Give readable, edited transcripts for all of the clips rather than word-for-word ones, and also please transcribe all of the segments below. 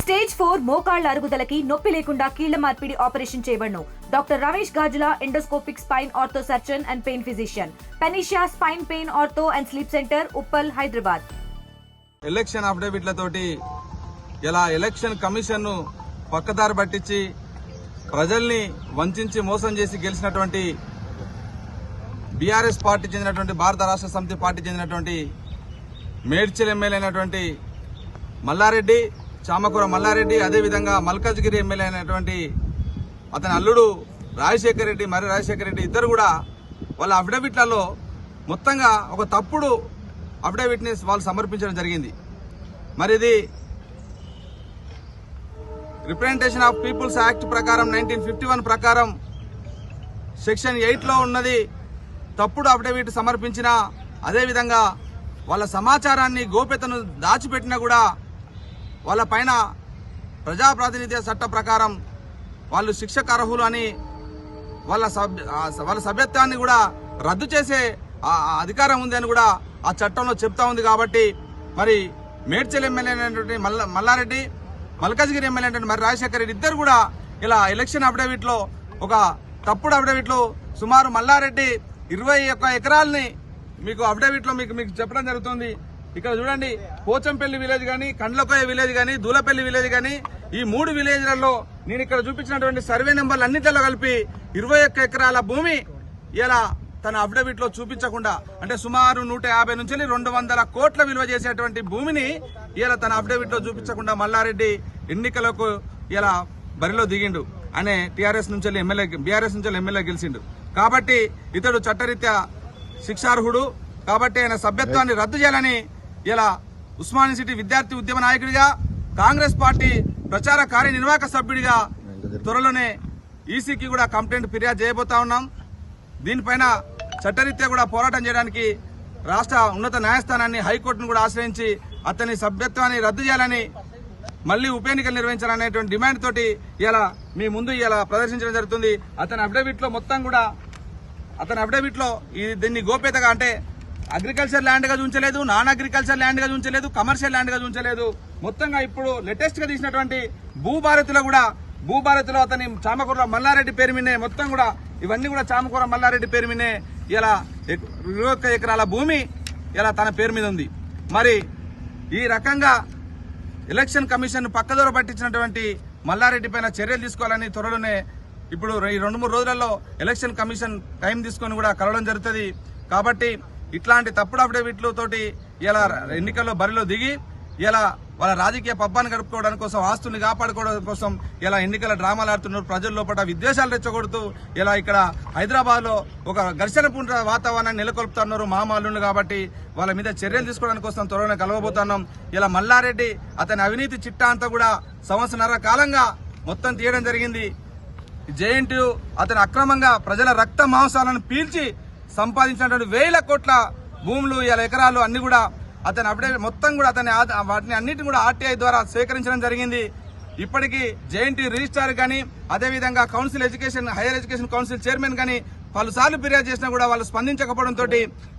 Stage 4 మోకాళ్ల అరుగుదలకి నొప్పి లేకుండా కీళ్ల మార్పిడి ఆపరేషన్ చేయబడును. Doctor Ramesh Gajula, endoscopic spine ortho surgeon and pain physician, Panacea spine pain ortho and sleep centre, Uppal, Hyderabad. Election అఫిడవిట్లతోటి ఇలా ఎలక్షన్ కమిషన్ ను పక్కదారి పట్టించి ప్రజల్ని వంచి మోసం చేసి గెలిచినటువంటి బీఆర్ఎస్ పార్టీ చెందినటువంటి భారత రాష్ట్ర సమితి పార్టీ చెందినటువంటి మేడ్చల్ ఎమ్మెల్యే అయినటువంటి మల్లారెడ్డి, చామకూర మల్లారెడ్డి, అదేవిధంగా మల్కాజ్గిరి ఎమ్మెల్యే అయినటువంటి అతని అల్లుడు రాజశేఖర్ రెడ్డి, మరి రాజశేఖర్ రెడ్డి ఇద్దరు కూడా వాళ్ళ అఫిడవిట్లలో మొత్తంగా ఒక తప్పుడు అఫిడవిట్ ని వాళ్ళు సమర్పించడం జరిగింది. మరి ఇది రిప్రజెంటేషన్ ఆఫ్ పీపుల్స్ యాక్ట్ ప్రకారం 1951 ప్రకారం సెక్షన్ 8లో ఉన్నది. తప్పుడు అఫిడవిట్ సమర్పించిన, అదేవిధంగా వాళ్ళ సమాచారాన్ని గోప్యతను దాచిపెట్టినా కూడా వాళ్ళ పైన ప్రజాప్రాతినిధ్య చట్ట ప్రకారం వాళ్ళు శిక్షకు అర్హులు అని వాళ్ళ సభ్యత్వాన్ని కూడా రద్దు చేసే అధికారం ఉంది అని కూడా ఆ చట్టంలో చెప్తా ఉంది. కాబట్టి మరి మేడ్చల్ ఎమ్మెల్యే అయినటువంటి మల్లారెడ్డి, మల్కాజ్గిరి ఎమ్మెల్యే అయినటువంటి మరి రాజశేఖర్ రెడ్డి ఇద్దరు కూడా ఇలా ఎలక్షన్ అఫిడవిట్ లో ఒక తప్పుడు అఫిడవిట్ లో సుమారు మల్లారెడ్డి 21 ఎకరాలని మీకు అఫిడవిట్ లో మీకు చెప్పడం జరుగుతుంది. ఇక్కడ చూడండి, పోచంపల్లి విలేజ్ గానీ, కండ్లకోయ విలేజ్ గానీ, దూలపల్లి విలేజ్ గానీ, ఈ 3 విలేజ్లలో నేను ఇక్కడ చూపించినటువంటి సర్వే నెంబర్లు అన్నింటిలో కలిపి 21 ఎకరాల భూమి ఇలా తన అఫిడవిట్ లో చూపించకుండా, అంటే సుమారు 150 నుంచి 200 కోట్ల విలువ చేసేటువంటి భూమిని ఇలా తన అఫిడవిట్ లో చూపించకుండా మల్లారెడ్డి ఎన్నికలకు ఇలా బరిలో దిగిండు. అనే బీఆర్ఎస్ నుంచి ఎమ్మెల్యే గెలిచిండు. కాబట్టి ఇతడు చట్టరీత్యా శిక్షార్హుడు. కాబట్టి ఆయన సభ్యత్వాన్ని రద్దు చేయాలని ఇలా ఉస్మానియా సిటీ విద్యార్థి ఉద్యమ నాయకుడిగా, కాంగ్రెస్ పార్టీ ప్రచార కార్యనిర్వాహక సభ్యుడిగా త్వరలోనే ఈసీకి కూడా కంప్లైంట్ ఫిర్యాదు చేయబోతా ఉన్నాం. దీనిపైన చట్టరీత్యా కూడా పోరాటం చేయడానికి రాష్ట్ర ఉన్నత న్యాయస్థానాన్ని, హైకోర్టును కూడా ఆశ్రయించి అతని సభ్యత్వాన్ని రద్దు చేయాలని, మళ్లీ ఉప ఎన్నికలు నిర్వహించాలనేటువంటి డిమాండ్ తోటి ఇలా మీ ముందు ఇలా ప్రదర్శించడం జరుగుతుంది. అతని అఫిడవిట్ లో మొత్తం కూడా దీన్ని గోప్యతగా, అంటే అగ్రికల్చర్ ల్యాండ్ గా చూంచలేదు, నాన్ అగ్రికల్చర్ ల్యాండ్ గా చూంచలేదు, కమర్షియల్ ల్యాండ్ గా చూంచలేదు. మొత్తంగా ఇప్పుడు లేటెస్ట్ గా తీసినటువంటి భూభారతిలో అతని చామకూర మల్లారెడ్డి పేరు మీదే మొత్తం కూడా ఇవన్నీ కూడా చామకూర మల్లారెడ్డి పేరు మీదే ఇలా 21 ఎకరాల భూమి ఇలా తన పేరు మీద ఉంది. మరి ఈ రకంగా ఎలక్షన్ కమిషన్ పక్కదోర పట్టించినటువంటి మల్లారెడ్డి పైన చర్యలు తీసుకోవాలని త్వరలోనే ఇప్పుడు ఈ 2-3 రోజులలో ఎలక్షన్ కమిషన్ టైం తీసుకొని కూడా కలవడం జరుగుతుంది. కాబట్టి ఇట్లాంటి తప్పుడు అఫిడవిట్ల తోటి ఇలా ఎన్నికల్లో బరిలో దిగి ఇలా వాళ్ళ రాజకీయ పబ్బాన్ని గడుపుకోవడానికి కోసం, ఆస్తుల్ని కాపాడుకోవడం కోసం ఇలా ఎన్నికల డ్రామాలు ఆడుతున్నారు. ప్రజల లోపల విద్వేషాలు రెచ్చగొడుతూ ఇలా ఇక్కడ హైదరాబాద్ లో ఒక ఘర్షణపూర్ణ వాతావరణాన్ని నెలకొల్పుతున్నారు మామాళ్ళు. కాబట్టి వాళ్ళ మీద చర్యలు తీసుకోవడానికి కోసం త్వరలో కలవబోతున్నాం. ఇలా మల్లారెడ్డి అతని అవినీతి చిట్టా అంతా కూడా 1.5 సంవత్సరాల కాలంగా మొత్తం తీయడం జరిగింది. జేఎన్టీయూ అతను అక్రమంగా ప్రజల రక్త మాంసాలను పీల్చి సంపాదించినటువంటి 1000 కోట్ల భూములు, ఇలా ఎకరాలు అన్ని కూడా అతని అఫిడవిట్ మొత్తం కూడా వాటిని అన్నిటిని కూడా ఆర్టీఐ ద్వారా సేకరించడం జరిగింది. ఇప్పటికీ జేఎన్టీయూ రిజిస్ట్రార్ గానీ, అదేవిధంగా హైయర్ ఎడ్యుకేషన్ కౌన్సిల్ చైర్మన్ గానీ పలుసార్లు ఫిర్యాదు చేసినా కూడా వాళ్ళు స్పందించకపోవడంతో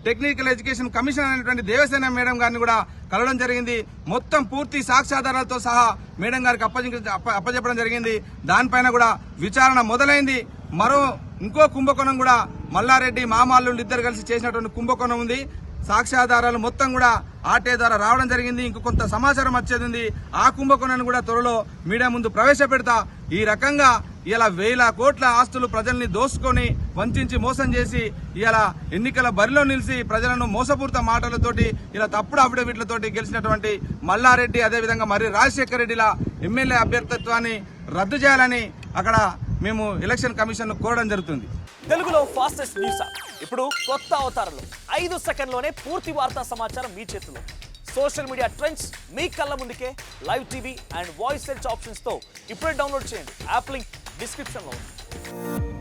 టెక్నికల్ ఎడ్యుకేషన్ కమిషన్ అనేటువంటి దేవసేన మేడం గారిని కూడా కలవడం జరిగింది. మొత్తం పూర్తి సాక్ష్యాధారాలతో సహా మేడం గారికి అప్పచెప్పడం జరిగింది. దానిపైన కూడా విచారణ మొదలైంది. ఇంకో కుంభకోణం కూడా మల్లారెడ్డి మామాళ్ళు ఇద్దరు కలిసి చేసినటువంటి కుంభకోణం ఉంది. సాక్ష్యాధారాలు మొత్తం కూడా ఆర్టీఐ ద్వారా రావడం జరిగింది. ఇంకో కొంత సమాచారం వచ్చేది ఉంది. ఆ కుంభకోణాన్ని కూడా త్వరలో మీడియా ముందు ప్రవేశపెడతా. ఈ రకంగా ఇలా 1000 కోట్ల ఆస్తులు ప్రజల్ని దోసుకొని వంచి మోసం చేసి ఇలా ఎన్నికల బరిలో నిలిచి ప్రజలను మోసపూరిత మాటలతోటి ఇలా తప్పుడు అఫిడవిట్లతోటి గెలిచినటువంటి మల్లారెడ్డి, అదేవిధంగా మరి రాజశేఖర్ రెడ్డిల ఎమ్మెల్యే అభ్యర్థిత్వాన్ని రద్దు చేయాలని అక్కడ మేము ఎలక్షన్ కమిషన్ కోరడం జరుగుతుంది. తెలుగులో ఫాస్టెస్ట్ న్యూస్ ఇప్పుడు కొత్త అవతారంలో 5 సెకండ్లోనే పూర్తి వార్తా సమాచారం మీ చేతిలో. సోషల్ మీడియా ట్రెండ్స్ మీ కళ్ళ ముందుకే live TV and voice search options తో ఇప్పుడే డౌన్లోడ్ చేయండి. యాప్ లింక్ డిస్క్రిప్షన్ లో ఉంది.